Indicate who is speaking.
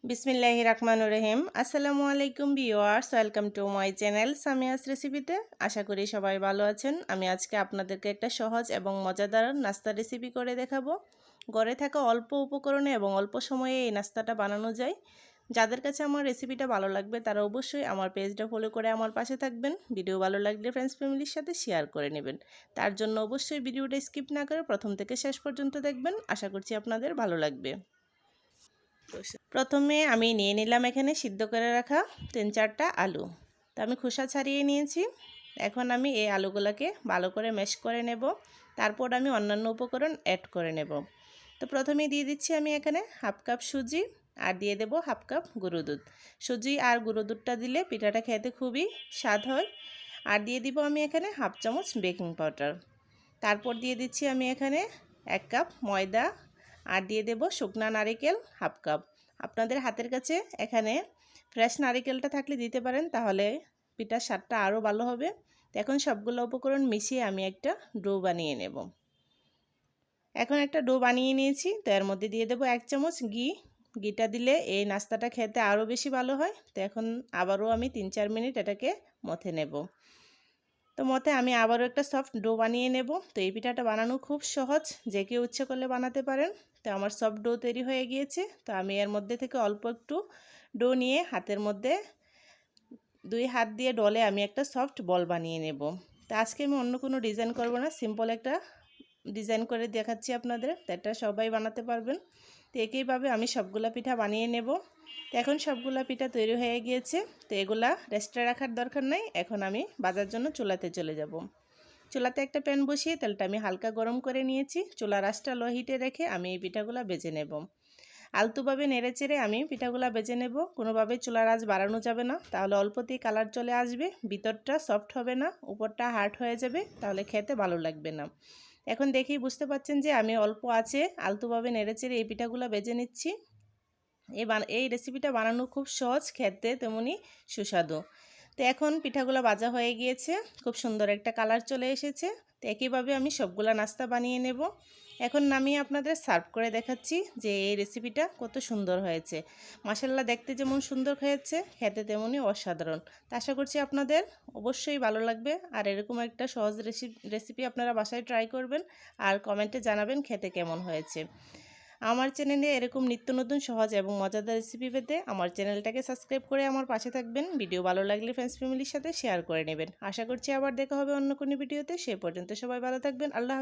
Speaker 1: বিসমিল্লাহির রহমানির রহিম। আসসালামু আলাইকুম viewers, welcome to my channel Samia's রেসিপিতে। আশা করি সবাই ভালো আছেন। আমি আজকে আপনাদেরকে একটা সহজ এবং মজাদার নাস্তা রেসিপি করে দেখাবো। ঘরে থাকা অল্প উপকরণে এবং অল্প সময়ে এই নাস্তাটা বানানো যায়। যাদের কাছে আমার রেসিপিটা ভালো লাগবে তারা অবশ্যই আমার পেজটা ফলো করে আমার পাশে থাকবেন। ভিডিও ভালো লাগলে ফ্রেন্ডস ফ্যামিলির সাথে শেয়ার করে নেবেন। তার জন্য অবশ্যই ভিডিওটা স্কিপ না করে প্রথম থেকে শেষ পর্যন্ত দেখবেন। আশা করছি আপনাদের ভালো লাগবে। প্রথমে আমি নিয়ে নিলাম এখানে সিদ্ধ করে রাখা 3-4টা আলু। তো আমি খোসা ছাড়িয়ে নিয়েছি। এখন আমি এই আলুগুলোকে ভালো করে ম্যাশ করে নেব। তারপর আমি অন্যান্য উপকরণ অ্যাড করে নেব। তো প্রথমে দিয়ে দিচ্ছি আমি এখানে হাফ কাপ সুজি আর দিয়ে দেব হাফ কাপ গুঁড়ো দুধ। সুজি আর গুঁড়ো দুধটা দিলে পিঠাটা খেতে খুবই স্বাদ হয়। আর দিয়ে দিব আমি এখানে হাফ চামচ বেকিং পাউডার। তারপর দিয়ে দিচ্ছি আমি এখানে 1 কাপ ময়দা আর দিয়ে দেব শুকনা নারকেল হাফ কাপ। আপনাদের হাতের কাছে এখানে ফ্রেশ নারকেলটা থাকলে দিতে পারেন, তাহলে পিঠার স্বাদটা আরও ভালো হবে। তো এখন সবগুলো উপকরণ মিশিয়ে আমি একটা ডো বানিয়ে নেব। এখন একটা ডো বানিয়ে নিয়েছি। তো এর মধ্যে দিয়ে দেব 1 চামচ ঘি। ঘিটা দিলে এই নাস্তাটা খেতে আরও বেশি ভালো হয়। তো এখন আবারও আমি 3-4 মিনিট এটাকে মথে নেব। তো মতে আমি আবারও একটা সফট ডো বানিয়ে নেব। তো এই পিঠাটা বানানো খুব সহজ, যে কেউ ইচ্ছে করলে বানাতে পারেন। তো আমার সফট ডো তৈরি হয়ে গিয়েছে। তো আমি এর মধ্যে থেকে অল্প একটু ডো নিয়ে হাতের মধ্যে 2 হাত দিয়ে ডলে আমি একটা সফট বল বানিয়ে নেব। তো আজকে আমি অন্য কোনো ডিজাইন করব না, সিম্পল একটা ডিজাইন করে দেখাচ্ছি আপনাদের। তো এটা সবাই বানাতে পারবেন। তো একইভাবে আমি সবগুলা পিঠা বানিয়ে নেব। তো এখন সবগুলা পিঠা তৈরি হয়ে গিয়েছে। তো এগুলা রেস্টে রাখার দরকার নাই। এখন আমি বাজার জন্য চুলাতে চলে যাব। চুলাতে একটা প্যান বসিয়ে তেলটা আমি হালকা গরম করে নিয়েছি। চুলার আঁচটা লো হিটে রেখে আমি এই পিঠাগুলা ভেজে নেব। আলতুভাবে নেড়ে চেড়ে আমি পিঠাগুলা ভেজে নেব। কোনোভাবে চুলার আঁচ বাড়ানো যাবে না, তাহলে অল্পতেই কালার চলে আসবে, ভিতরটা সফট হবে না, উপরটা হার্ড হয়ে যাবে, তাহলে খেতে ভালো লাগবে না। এখন দেখেই বুঝতে পারছেন যে আমি অল্প আছে আলতুভাবে নেড়ে চেড়ে এই পিঠাগুলো ভেজে নিচ্ছি। এই রেসিপিটা বানানো খুব সহজ, খেতে তেমনি সুস্বাদু। তো এখন পিঠাগুলো ভাজা হয়ে গিয়েছে, খুব সুন্দর একটা কালার চলে এসেছে। তো একইভাবে আমি সবগুলা নাস্তা বানিয়ে নেব। এখন নামিয়ে আপনাদের সার্ভ করে দেখাচ্ছি যে এই রেসিপিটা কত সুন্দর হয়েছে। মাশাআল্লাহ, দেখতে যেমন সুন্দর হয়েছে খেতে তেমনই অসাধারণ। তো আশা করছি আপনাদের অবশ্যই ভালো লাগবে। আর এরকম একটা সহজ রেসিপি আপনারা বাসায় ট্রাই করবেন আর কমেন্টে জানাবেন খেতে কেমন হয়েছে। আমার চ্যানেলে এরকম নিত্য নতুন সহজ এবং মজাদার রেসিপি পেতে আমার চ্যানেলটাকে সাবস্ক্রাইব করে আমার পাশে থাকবেন। ভিডিও ভালো লাগলে ফ্রেন্ডস ফ্যামিলির সাথে শেয়ার করে নেবেন। আশা করছি আবার দেখা হবে অন্য কোনো ভিডিওতে। সে পর্যন্ত সবাই ভালো থাকবেন। আল্লাহ।